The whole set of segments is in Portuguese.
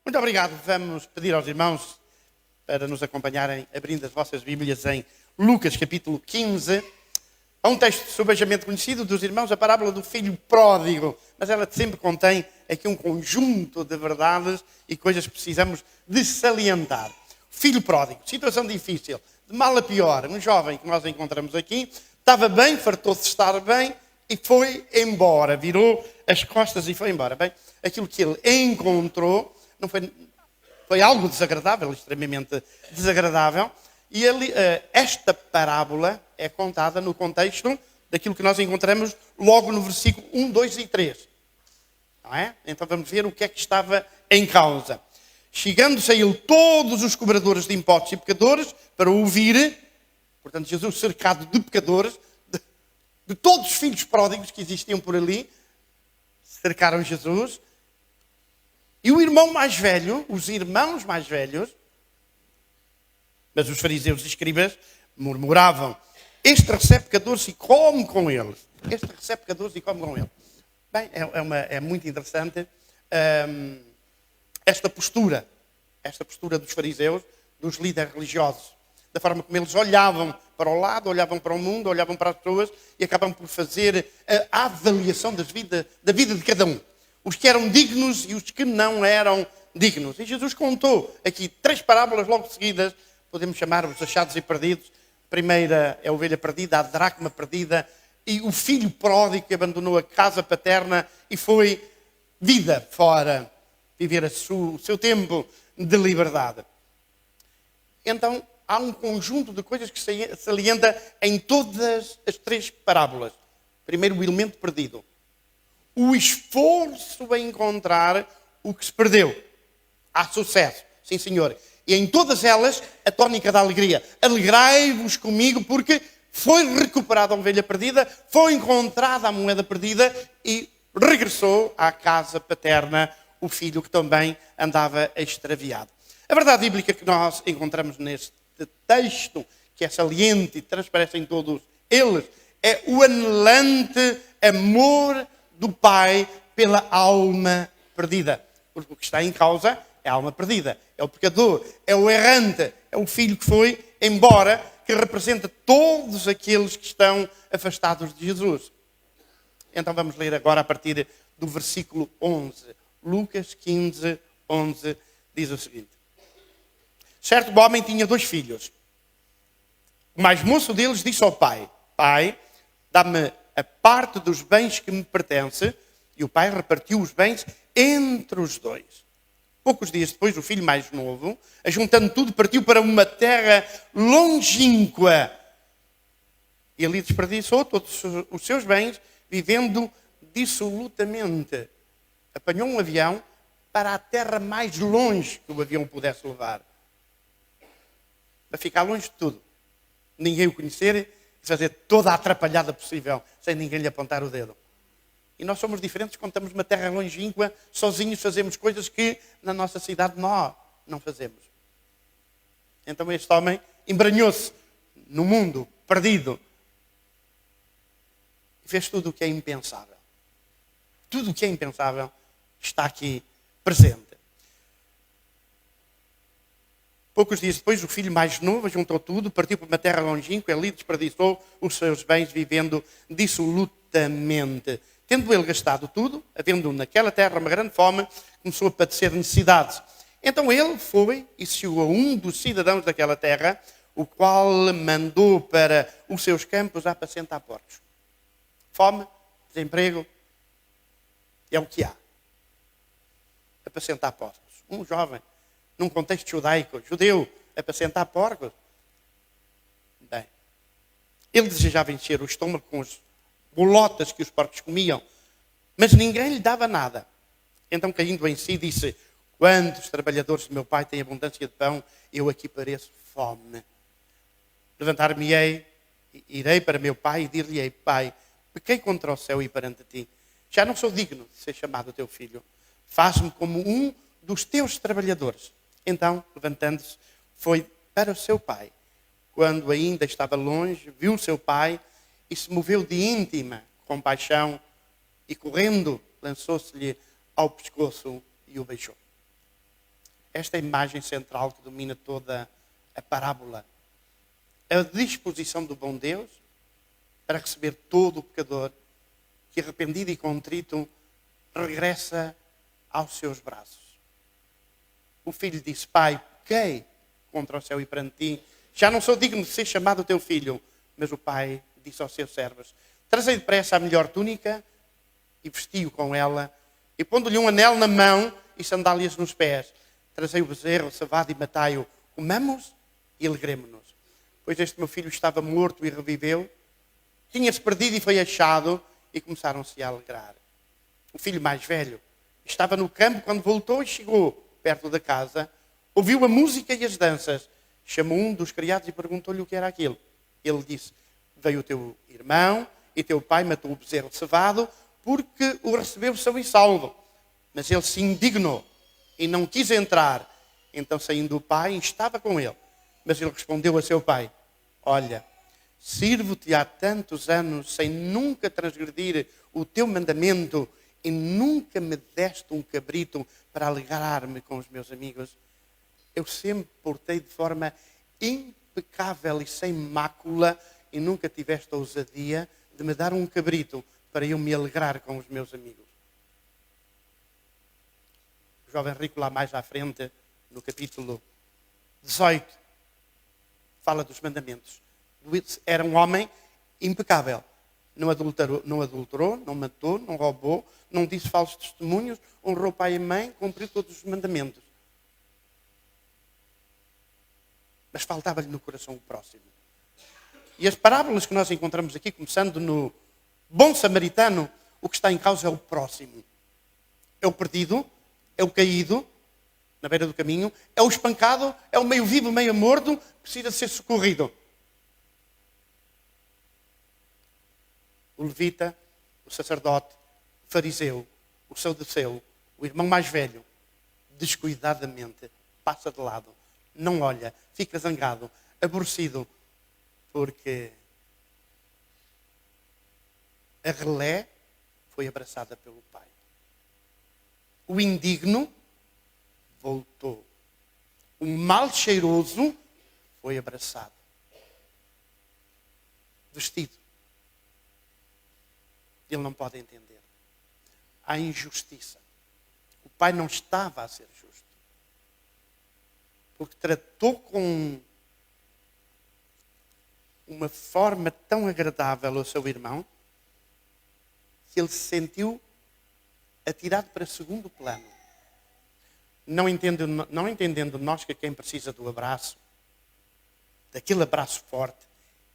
Muito obrigado. Vamos pedir aos irmãos para nos acompanharem abrindo as vossas Bíblias em Lucas capítulo 15. Há um texto subejamente conhecido dos irmãos, a parábola do filho pródigo, mas ela sempre contém aqui um conjunto de verdades e coisas que precisamos de salientar. Filho pródigo, situação difícil, de mal a pior. Um jovem que nós encontramos aqui estava bem, fartou-se de estar bem e foi embora, virou as costas e foi embora. Bem, aquilo que ele encontrou não foi algo desagradável, extremamente desagradável. E esta parábola é contada no contexto daquilo que nós encontramos logo no versículo 1, 2 e 3. Não é? Então vamos ver o que é que estava em causa. Chegando-se a ele todos os cobradores de impostos e pecadores para ouvir, portanto Jesus cercado de pecadores, de todos os filhos pródigos que existiam por ali, cercaram Jesus. E o irmão mais velho, os irmãos mais velhos, mas os fariseus e escribas murmuravam: este recebe pecadores e come com eles. Este recebe pecadores e come com eles. Bem, é muito interessante esta postura dos fariseus, dos líderes religiosos, da forma como eles olhavam para o lado, olhavam para o mundo, olhavam para as pessoas e acabam por fazer a avaliação da vida de cada um. Os que eram dignos e os que não eram dignos. E Jesus contou aqui 3 parábolas logo seguidas, podemos chamar os achados e perdidos. A primeira é a ovelha perdida, a dracma perdida e o filho pródigo que abandonou a casa paterna e foi vida fora, viver o seu tempo de liberdade. Então, há um conjunto de coisas que se salienta em todas as 3 parábolas. Primeiro, o elemento perdido. O esforço em encontrar o que se perdeu. Há sucesso, sim senhor. E em todas elas, a tónica da alegria. Alegrai-vos comigo porque foi recuperada a ovelha perdida, foi encontrada a moeda perdida e regressou à casa paterna o filho que também andava extraviado. A verdade bíblica que nós encontramos neste texto, que é saliente e transparece em todos eles, é o anelante amor do pai pela alma perdida. Porque o que está em causa é a alma perdida, é o pecador, é o errante, é o filho que foi embora, que representa todos aqueles que estão afastados de Jesus. Então vamos ler agora a partir do versículo 11. Lucas 15, 11 diz o seguinte: certo homem tinha 2 filhos. O mais moço deles disse ao pai: pai, dá-me a parte dos bens que me pertence. E o pai repartiu os bens entre os 2. Poucos dias depois, o filho mais novo, ajuntando tudo, partiu para uma terra longínqua. E ali desperdiçou todos os seus bens, vivendo dissolutamente. Apanhou um avião para a terra mais longe que o avião pudesse levar. Para ficar longe de tudo. Ninguém o conhecer e fazer toda a atrapalhada possível, sem ninguém lhe apontar o dedo. E nós somos diferentes quando estamos numa terra longínqua, sozinhos fazemos coisas que na nossa cidade nós não fazemos. Então este homem embranhou-se no mundo, perdido. E fez tudo o que é impensável. Tudo o que é impensável está aqui presente. Poucos dias depois, o filho mais novo juntou tudo, partiu para uma terra longínqua, ali desperdiçou os seus bens, vivendo dissolutamente. Tendo ele gastado tudo, havendo naquela terra uma grande fome, começou a padecer necessidades. Então ele foi e chegou a um dos cidadãos daquela terra, o qual mandou para os seus campos a apacentar porcos. Fome, desemprego, é o que há. Apacentar porcos. Um jovem, num contexto judaico, judeu, apacentar porcos. Bem, ele desejava encher o estômago com as bolotas que os porcos comiam, mas ninguém lhe dava nada. Então, caindo em si, disse: quantos trabalhadores do meu pai têm abundância de pão, eu aqui pareço fome. Levantar-me-ei, irei para meu pai e dir-lhe-ei: pai, pequei contra o céu e perante ti. Já não sou digno de ser chamado teu filho. Faz-me como um dos teus trabalhadores. Então, levantando-se, foi para o seu pai. Quando ainda estava longe, viu o seu pai e se moveu de íntima compaixão e, correndo, lançou-se-lhe ao pescoço e o beijou. esta é a imagem central que domina toda a parábola. A disposição do bom Deus para receber todo o pecador que, arrependido e contrito, regressa aos seus braços. O filho disse: Pai, pequei contra o céu e perante ti, já não sou digno de ser chamado teu filho. Mas o pai disse aos seus servos: trazei depressa a melhor túnica e vestiu com ela, e pondo-lhe um anel na mão e sandálias nos pés, trazei o bezerro cevado e matai-o, comamos e alegremo-nos. Pois este meu filho estava morto e reviveu, tinha-se perdido e foi achado, e começaram-se a alegrar. O filho mais velho estava no campo quando voltou e chegou perto da casa, ouviu a música e as danças, chamou um dos criados e perguntou-lhe o que era aquilo. Ele disse: veio o teu irmão e teu pai matou o bezerro cevado porque o recebeu são e salvo. Mas ele se indignou e não quis entrar. Então, saindo o pai, estava com ele. Mas ele respondeu a seu pai: olha, sirvo-te há tantos anos sem nunca transgredir o teu mandamento e nunca me deste um cabrito para alegrar-me com os meus amigos. Eu sempre portei de forma impecável e sem mácula e nunca tiveste a ousadia de me dar um cabrito para eu me alegrar com os meus amigos. O jovem rico lá mais à frente, no capítulo 18, fala dos mandamentos. Era um homem impecável. Não adulterou, não matou, não roubou, não disse falsos testemunhos, honrou pai e mãe, cumpriu todos os mandamentos. Mas faltava-lhe no coração o próximo. E as parábolas que nós encontramos aqui, começando no bom samaritano, o que está em causa é o próximo. É o perdido, é o caído na beira do caminho, é o espancado, é o meio vivo, meio morto, precisa ser socorrido. O levita, o sacerdote, o fariseu, o saduceu, o irmão mais velho, descuidadamente passa de lado, não olha, fica zangado, aborrecido, porque a relé foi abraçada pelo pai. O indigno voltou. O mal cheiroso foi abraçado. Vestido. Ele não pode entender. Há injustiça. O pai não estava a ser justo. Porque tratou com uma forma tão agradável o seu irmão que ele se sentiu atirado para segundo plano. Não entendendo nós que quem precisa do abraço, daquele abraço forte,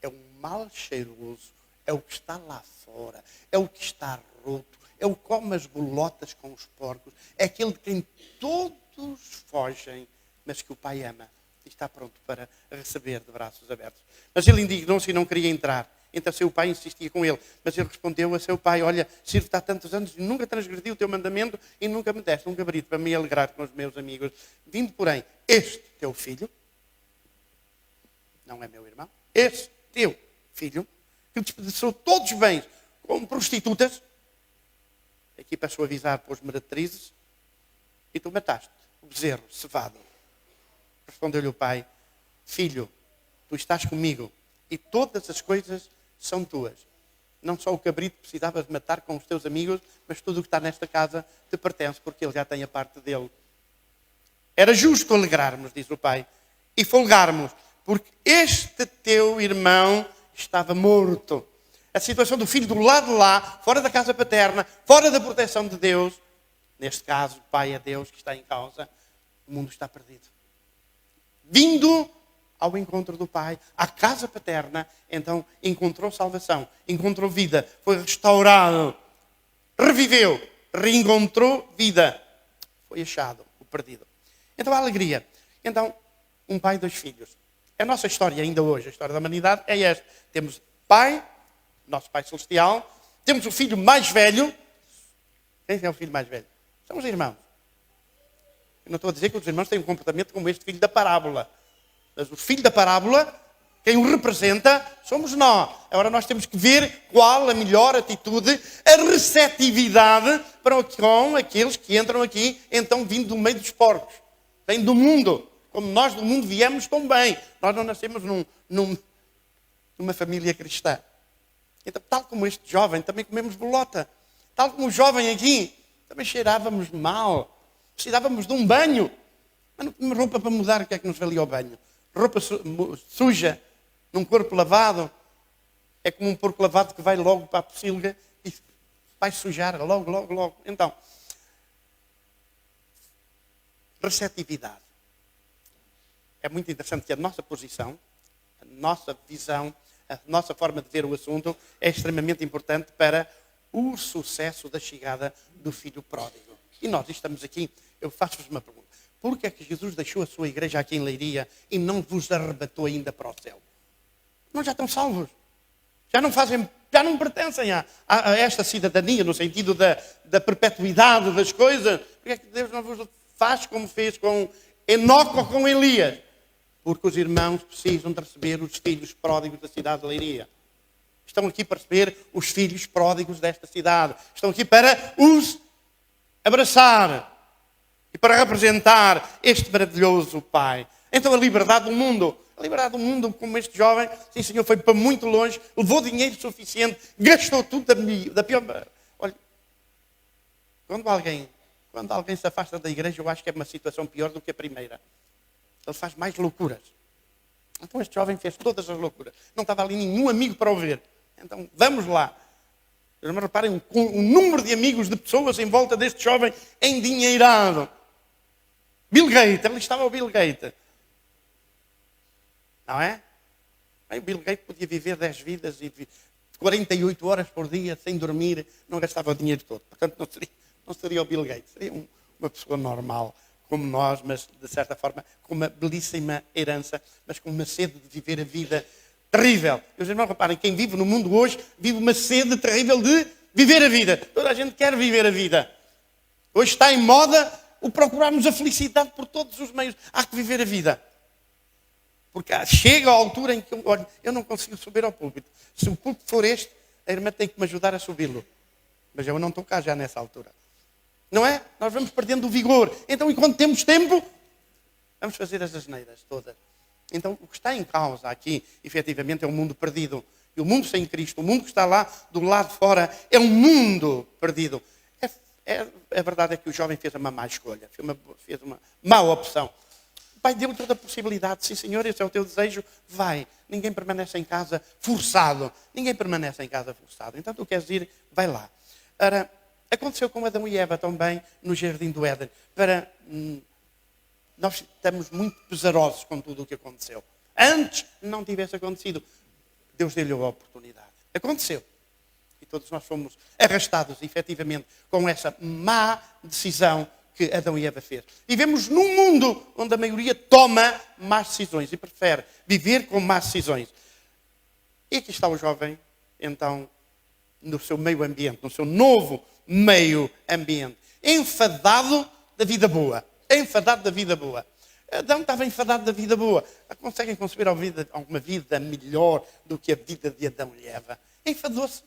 é o mal cheiroso, é o que está lá fora, é o que está roto, é o que come as bolotas com os porcos, é aquele de quem todos fogem, mas que o pai ama e está pronto para receber de braços abertos. Mas ele indignou-se e não queria entrar. Então seu pai insistia com ele, mas ele respondeu a seu pai: olha, sirvo-te há tantos anos e nunca transgredi o teu mandamento e nunca me deste um cabrito para me alegrar com os meus amigos. Vindo, porém, este teu filho, não é meu irmão, este teu filho, que desperdiçou todos os bens com prostitutas, aqui para suavizar para os meretrizes, e tu mataste o bezerro cevado. Respondeu-lhe o pai: filho, tu estás comigo e todas as coisas são tuas. Não só o cabrito precisavas de matar com os teus amigos, mas tudo o que está nesta casa te pertence, porque ele já tem a parte dele. Era justo alegrarmos, diz o pai, e folgarmos, porque este teu irmão estava morto. A situação do filho do lado de lá, fora da casa paterna, fora da proteção de Deus, neste caso o pai é Deus que está em causa, o mundo está perdido. Vindo ao encontro do pai, à casa paterna, então encontrou salvação, encontrou vida, foi restaurado, reviveu, reencontrou vida, foi achado, o perdido. Então a alegria. Então, um pai e dois filhos. A nossa história ainda hoje, a história da humanidade é esta. Temos pai, nosso pai celestial, temos o filho mais velho. Quem é o filho mais velho? São os irmãos. Eu não estou a dizer que os irmãos têm um comportamento como este filho da parábola. Mas o filho da parábola, quem o representa, somos nós. Agora nós temos que ver qual a melhor atitude, a receptividade para com aqueles que entram aqui, então vindo do meio dos porcos. Vem do mundo. Como nós do mundo viemos tão bem. Nós não nascemos numa família cristã. Então, tal como este jovem, também comemos bolota. Tal como o jovem aqui, também cheirávamos mal. Precisávamos de um banho. Mas não tínhamos roupa para mudar, o que é que nos valia o banho? Roupa suja, num corpo lavado. É como um porco lavado que vai logo para a pocilga e vai sujar logo, logo, logo. Então, receptividade. É muito interessante que a nossa posição, a nossa visão, a nossa forma de ver o assunto é extremamente importante para o sucesso da chegada do filho pródigo. E nós estamos aqui, eu faço-vos uma pergunta. Por que é que Jesus deixou a sua igreja aqui em Leiria e não vos arrebatou ainda para o céu? Não, já estão salvos. Já não pertencem a esta cidadania, no sentido da perpetuidade das coisas. Por que é que Deus não vos faz como fez com Enoque ou com Elias? Porque os irmãos precisam de receber os filhos pródigos da cidade de Leiria. Estão aqui para receber os filhos pródigos desta cidade. Estão aqui para os abraçar e para representar este maravilhoso Pai. Então a liberdade do mundo, como este jovem, sim senhor, foi para muito longe, levou dinheiro suficiente, gastou tudo da pior... Olha, quando alguém se afasta da igreja, eu acho que é uma situação pior do que a primeira. Ele faz mais loucuras. Então este jovem fez todas as loucuras. Não estava ali nenhum amigo para ouvir. Então vamos lá. Mas reparem o número de amigos, de pessoas em volta deste jovem endinheirado. Bill Gates, ali estava o Bill Gates. Não é? Aí o Bill Gates podia viver 10 vidas e 48 horas por dia sem dormir, não gastava o dinheiro todo. Portanto, não seria o Bill Gates. Seria uma pessoa normal, como nós, mas de certa forma com uma belíssima herança, mas com uma sede de viver a vida terrível. Meus irmãos, reparem, quem vive no mundo hoje vive uma sede terrível de viver a vida. Toda a gente quer viver a vida. Hoje está em moda o procurarmos a felicidade por todos os meios. Há que viver a vida. Porque chega a altura em que eu não consigo subir ao púlpito. Se o púlpito for este, a irmã tem que me ajudar a subi-lo. Mas eu não estou cá já nessa altura. Não é? Nós vamos perdendo o vigor. Então, enquanto temos tempo, vamos fazer as asneiras todas. Então, o que está em causa aqui, efetivamente, é um mundo perdido. E o mundo sem Cristo, o mundo que está lá do lado de fora, é um mundo perdido. A verdade é que o jovem fez uma má escolha. Fez uma má opção. O pai deu toda a possibilidade. Sim, senhor, esse é o teu desejo. Vai. Ninguém permanece em casa forçado. Ninguém permanece em casa forçado. Então, tu queres ir, vai lá. Ora, aconteceu com Adão e Eva também no Jardim do Éden. Nós estamos muito pesarosos com tudo o que aconteceu. Antes não tivesse acontecido, Deus deu-lhe a oportunidade. Aconteceu. E todos nós fomos arrastados, efetivamente, com essa má decisão que Adão e Eva fez. Vivemos num mundo onde a maioria toma más decisões e prefere viver com más decisões. E aqui está o jovem, então, no seu meio ambiente, no seu novo meio ambiente. Enfadado da vida boa. Enfadado da vida boa. Adão estava enfadado da vida boa. Conseguem conceber alguma vida melhor do que a vida de Adão e Eva? Enfadou-se.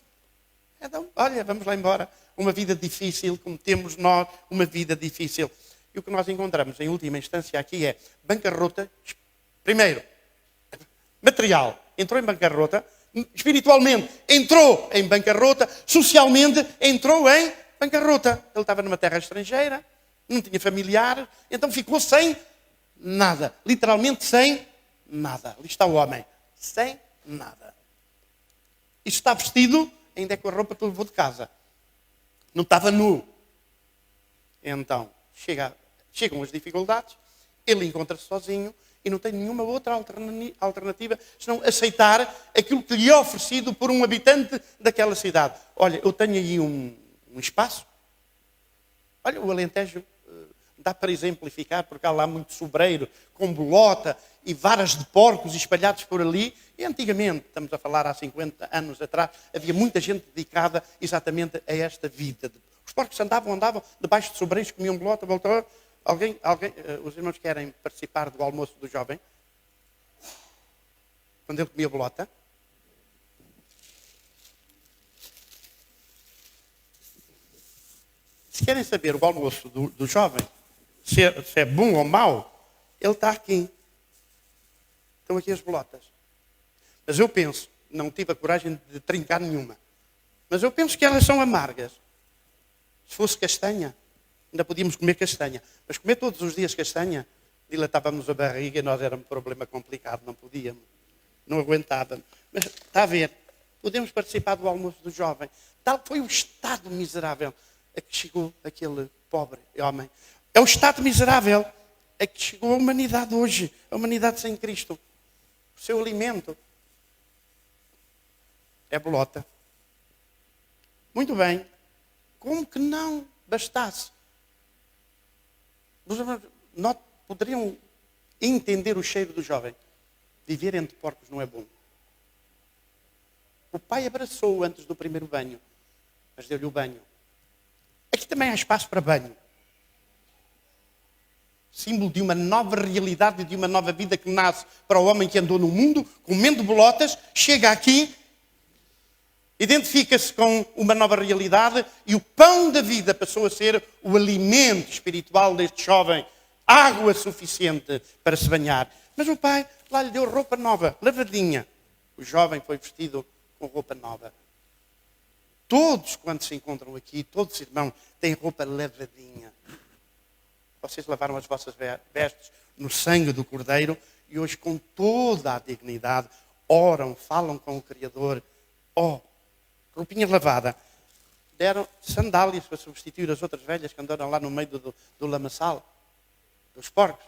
Adão, olha, vamos lá embora. Uma vida difícil, como temos nós, uma vida difícil. E o que nós encontramos, em última instância, aqui é bancarrota. Primeiro, material. Entrou em bancarrota. Espiritualmente, entrou em bancarrota. Socialmente, entrou em bancarrota. Ele estava numa terra estrangeira. Não tinha familiares, então ficou sem nada. Literalmente sem nada. Ali está o homem. Sem nada. E está vestido, ainda é com a roupa que ele levou de casa. Não estava nu. Então, chegam as dificuldades, ele encontra-se sozinho e não tem nenhuma outra alternativa senão aceitar aquilo que lhe é oferecido por um habitante daquela cidade. Olha, eu tenho aí um espaço. Olha, o Alentejo dá para exemplificar, porque há lá muito sobreiro, com bolota e varas de porcos espalhados por ali. E antigamente, estamos a falar há 50 anos atrás, havia muita gente dedicada exatamente a esta vida. Os porcos andavam debaixo de sobreiros, comiam bolota, voltou. Alguém, os irmãos querem participar do almoço do jovem? Quando ele comia bolota? Se querem saber o almoço do jovem, se é bom ou mau, ele está aqui. Estão aqui as bolotas. Mas eu penso, não tive a coragem de trincar nenhuma, mas eu penso que elas são amargas. Se fosse castanha, ainda podíamos comer castanha. Mas comer todos os dias castanha, dilatávamos a barriga e nós éramos um problema complicado, não podíamos. Não aguentávamos. Mas está a ver, podemos participar do almoço do jovem. Tal foi o estado miserável a que chegou aquele pobre homem. É o estado miserável a que chegou a humanidade hoje. A humanidade sem Cristo. O seu alimento é bolota. Muito bem. Como que não bastasse? Não poderiam entender o cheiro do jovem. Viver entre porcos não é bom. O pai abraçou-o antes do primeiro banho, mas deu-lhe o banho. Aqui também há espaço para banho. Símbolo de uma nova realidade, de uma nova vida que nasce para o homem que andou no mundo, comendo bolotas, chega aqui, identifica-se com uma nova realidade e o pão da vida passou a ser o alimento espiritual deste jovem. Água suficiente para se banhar. Mas o pai lá lhe deu roupa nova, lavadinha. O jovem foi vestido com roupa nova. Todos, quando se encontram aqui, todos os irmãos, têm roupa lavadinha. Vocês lavaram as vossas vestes no sangue do Cordeiro e hoje, com toda a dignidade, oram, falam com o Criador. Oh, roupinha lavada. Deram sandálias para substituir as outras velhas que andaram lá no meio do lamaçal, dos porcos.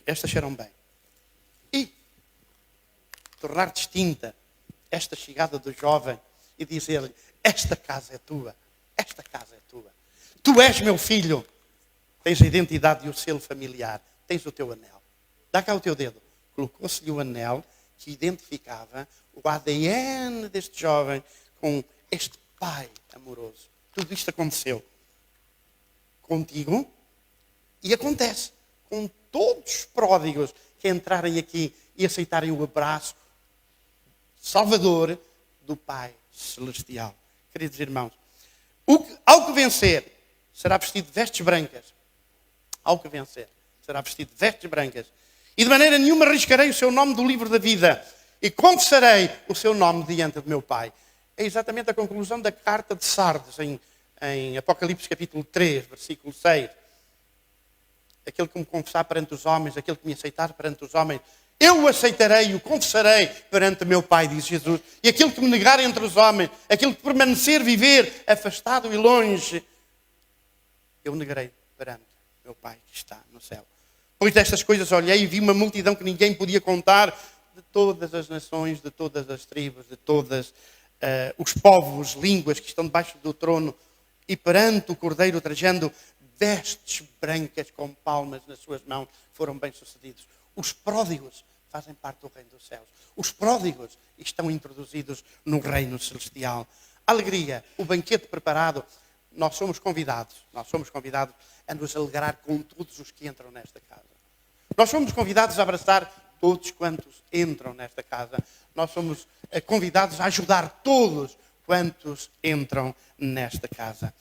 Estas cheiram bem. E tornar distinta esta chegada do jovem e dizer-lhe: esta casa é tua, esta casa é tua. Tu és meu filho. Tens a identidade e o selo familiar. Tens o teu anel. Dá cá o teu dedo. Colocou-se-lhe o anel que identificava o ADN deste jovem com este pai amoroso. Tudo isto aconteceu contigo e acontece com todos os pródigos que entrarem aqui e aceitarem o abraço salvador do Pai Celestial. Queridos irmãos, ao que vencer, será vestido de vestes brancas. Ao que vencer, será vestido de vestes brancas. E de maneira nenhuma arriscarei o seu nome do livro da vida. E confessarei o seu nome diante do meu Pai. É exatamente a conclusão da carta de Sardes, em Apocalipse capítulo 3, versículo 6. Aquele que me confessar perante os homens, aquele que me aceitar perante os homens, eu o aceitarei e o confessarei perante meu Pai, diz Jesus. E aquele que me negar entre os homens, aquele que permanecer, viver, afastado e longe, eu negarei perante meu Pai que está no céu. Depois destas coisas olhei e vi uma multidão que ninguém podia contar, de todas as nações, de todas as tribos, de todos os povos, línguas que estão debaixo do trono, e perante o Cordeiro trajando vestes brancas com palmas nas suas mãos, foram bem-sucedidos. Os pródigos fazem parte do reino dos céus. Os pródigos estão introduzidos no reino celestial. Alegria, o banquete preparado. Nós somos convidados a nos alegrar com todos os que entram nesta casa. Nós somos convidados a abraçar todos quantos entram nesta casa. Nós somos convidados a ajudar todos quantos entram nesta casa.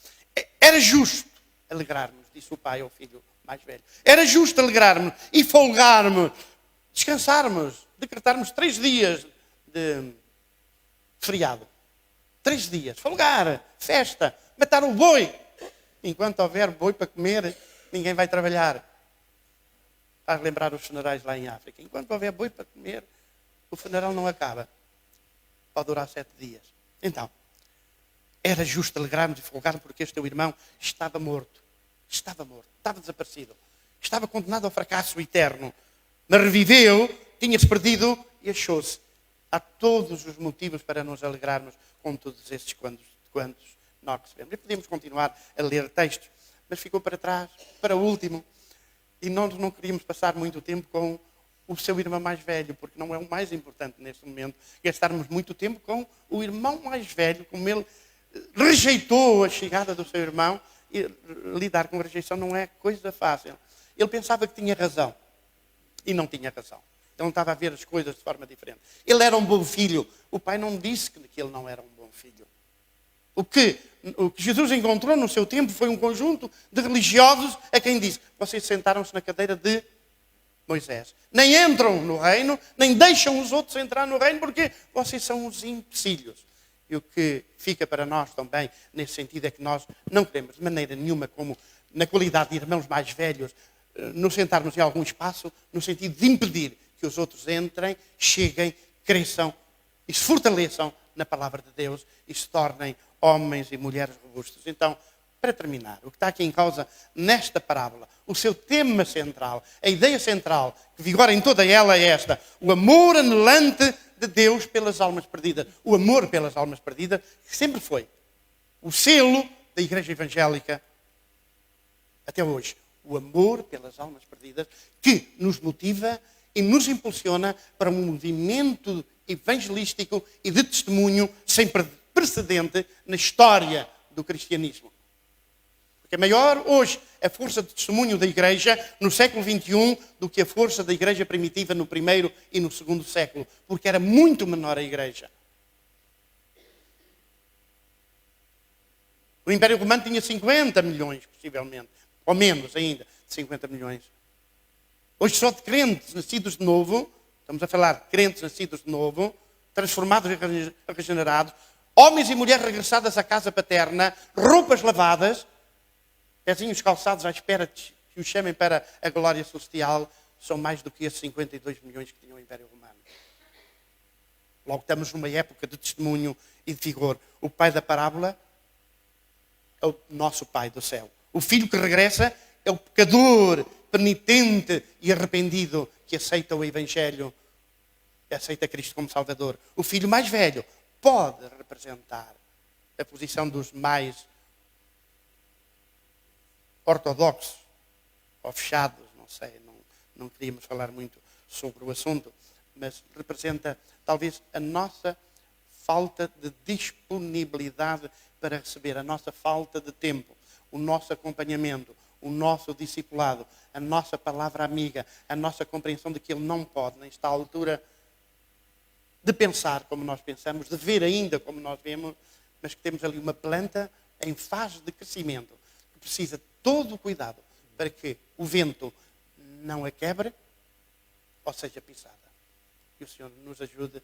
Era justo alegrarmos, disse o pai ao filho mais velho. Era justo alegrarmos e folgarmos, descansarmos, decretarmos 3 dias de feriado. 3 dias, folgar, festa, matar o boi. Enquanto houver boi para comer, ninguém vai trabalhar. Faz lembrar os funerais lá em África. Enquanto houver boi para comer, o funeral não acaba. Pode durar 7 dias. Então, era justo alegrarmos e folgarmos porque este teu irmão estava morto. Estava morto, estava desaparecido. Estava condenado ao fracasso eterno. Mas reviveu, tinha-se perdido e achou-se. Há todos os motivos para nos alegrarmos com todos estes quantos nós recebemos. E podíamos continuar a ler textos, mas ficou para trás, para o último. E nós não queríamos passar muito tempo com o seu irmão mais velho, porque não é o mais importante neste momento. Gastarmos muito tempo com o irmão mais velho, como ele rejeitou a chegada do seu irmão. E lidar com a rejeição não é coisa fácil. Ele pensava que tinha razão e não tinha razão. Ele não estava a ver as coisas de forma diferente. Ele era um bom filho. O pai não disse que ele não era um bom filho. O que o que Jesus encontrou no seu tempo foi um conjunto de religiosos a quem disse: vocês sentaram-se na cadeira de Moisés. Nem entram no reino, nem deixam os outros entrar no reino, porque vocês são os empecilhos. E o que fica para nós também, nesse sentido, é que nós não queremos de maneira nenhuma, como na qualidade de irmãos mais velhos, nos sentarmos em algum espaço, no sentido de impedir que os outros entrem, cheguem, cresçam e se fortaleçam na palavra de Deus e se tornem homens e mulheres robustos. Então, para terminar, o que está aqui em causa nesta parábola, o seu tema central, a ideia central que vigora em toda ela é esta: o amor anelante de Deus pelas almas perdidas. O amor pelas almas perdidas, que sempre foi o selo da Igreja Evangélica até hoje. O amor pelas almas perdidas que nos motiva e nos impulsiona para um movimento evangelístico e de testemunho sem precedente na história do cristianismo. Porque é maior hoje a força de testemunho da Igreja no século XXI do que a força da Igreja primitiva no primeiro e no segundo século. Porque era muito menor a Igreja. O Império Romano tinha 50 milhões, possivelmente. Ou menos ainda, de 50 milhões. Hoje só de crentes nascidos de novo, estamos a falar de crentes nascidos de novo, transformados e regenerados, homens e mulheres regressadas à casa paterna, roupas lavadas, pezinhos calçados à espera de que os chamem para a glória celestial, são mais do que esses 52 milhões que tinha o Império Romano. Logo estamos numa época de testemunho e de vigor. O pai da parábola é o nosso Pai do céu. O filho que regressa é o pecador, penitente e arrependido que aceita o Evangelho, que aceita Cristo como Salvador. O filho mais velho pode representar a posição dos mais ortodoxos ou fechados, não sei, não queríamos falar muito sobre o assunto, mas representa talvez a nossa falta de disponibilidade para receber, a nossa falta de tempo, o nosso acompanhamento, o nosso discipulado, a nossa palavra amiga, a nossa compreensão de que Ele não pode, nem está à altura de pensar como nós pensamos, de ver ainda como nós vemos, mas que temos ali uma planta em fase de crescimento, que precisa de todo o cuidado para que o vento não a quebre ou seja pisada. Que o Senhor nos ajude,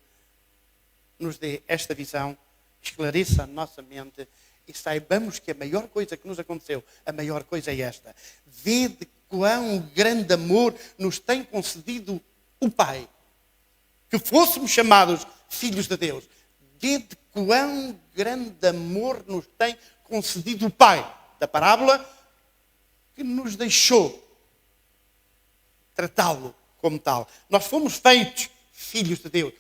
nos dê esta visão, esclareça a nossa mente e saibamos que a maior coisa que nos aconteceu, a maior coisa é esta: vede quão grande amor nos tem concedido o Pai, que fôssemos chamados filhos de Deus. Vede quão grande amor nos tem concedido o Pai da parábola, que nos deixou tratá-lo como tal. Nós fomos feitos filhos de Deus.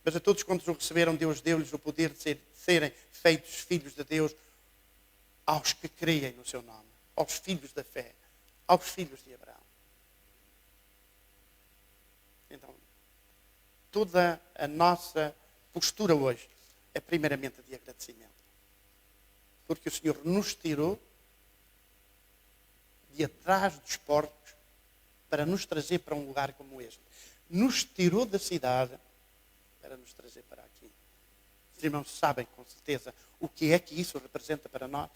Mas a todos quantos o receberam, Deus deu-lhes o poder de serem feitos filhos de Deus, aos que creem no seu nome, aos filhos da fé, aos filhos de Abraão. Então, toda a nossa postura hoje é primeiramente de agradecimento. Porque o Senhor nos tirou de atrás dos portos para nos trazer para um lugar como este. Nos tirou da cidade para nos trazer para aqui. Os irmãos sabem com certeza o que é que isso representa para nós.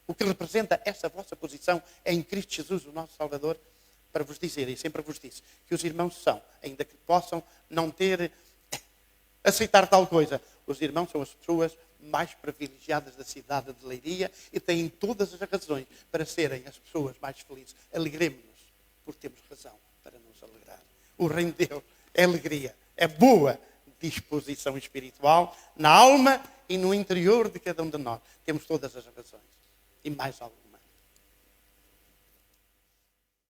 O que representa essa vossa posição em Cristo Jesus, o nosso Salvador, para vos dizer, e sempre vos disse, que os irmãos são, ainda que possam não ter, aceitar tal coisa, os irmãos são as pessoas mais privilegiadas da cidade de Leiria e têm todas as razões para serem as pessoas mais felizes. Alegremos-nos, porque temos razão para nos alegrar. O reino de Deus é alegria, é boa disposição espiritual na alma e no interior de cada um de nós. Temos todas as razões e mais algumas.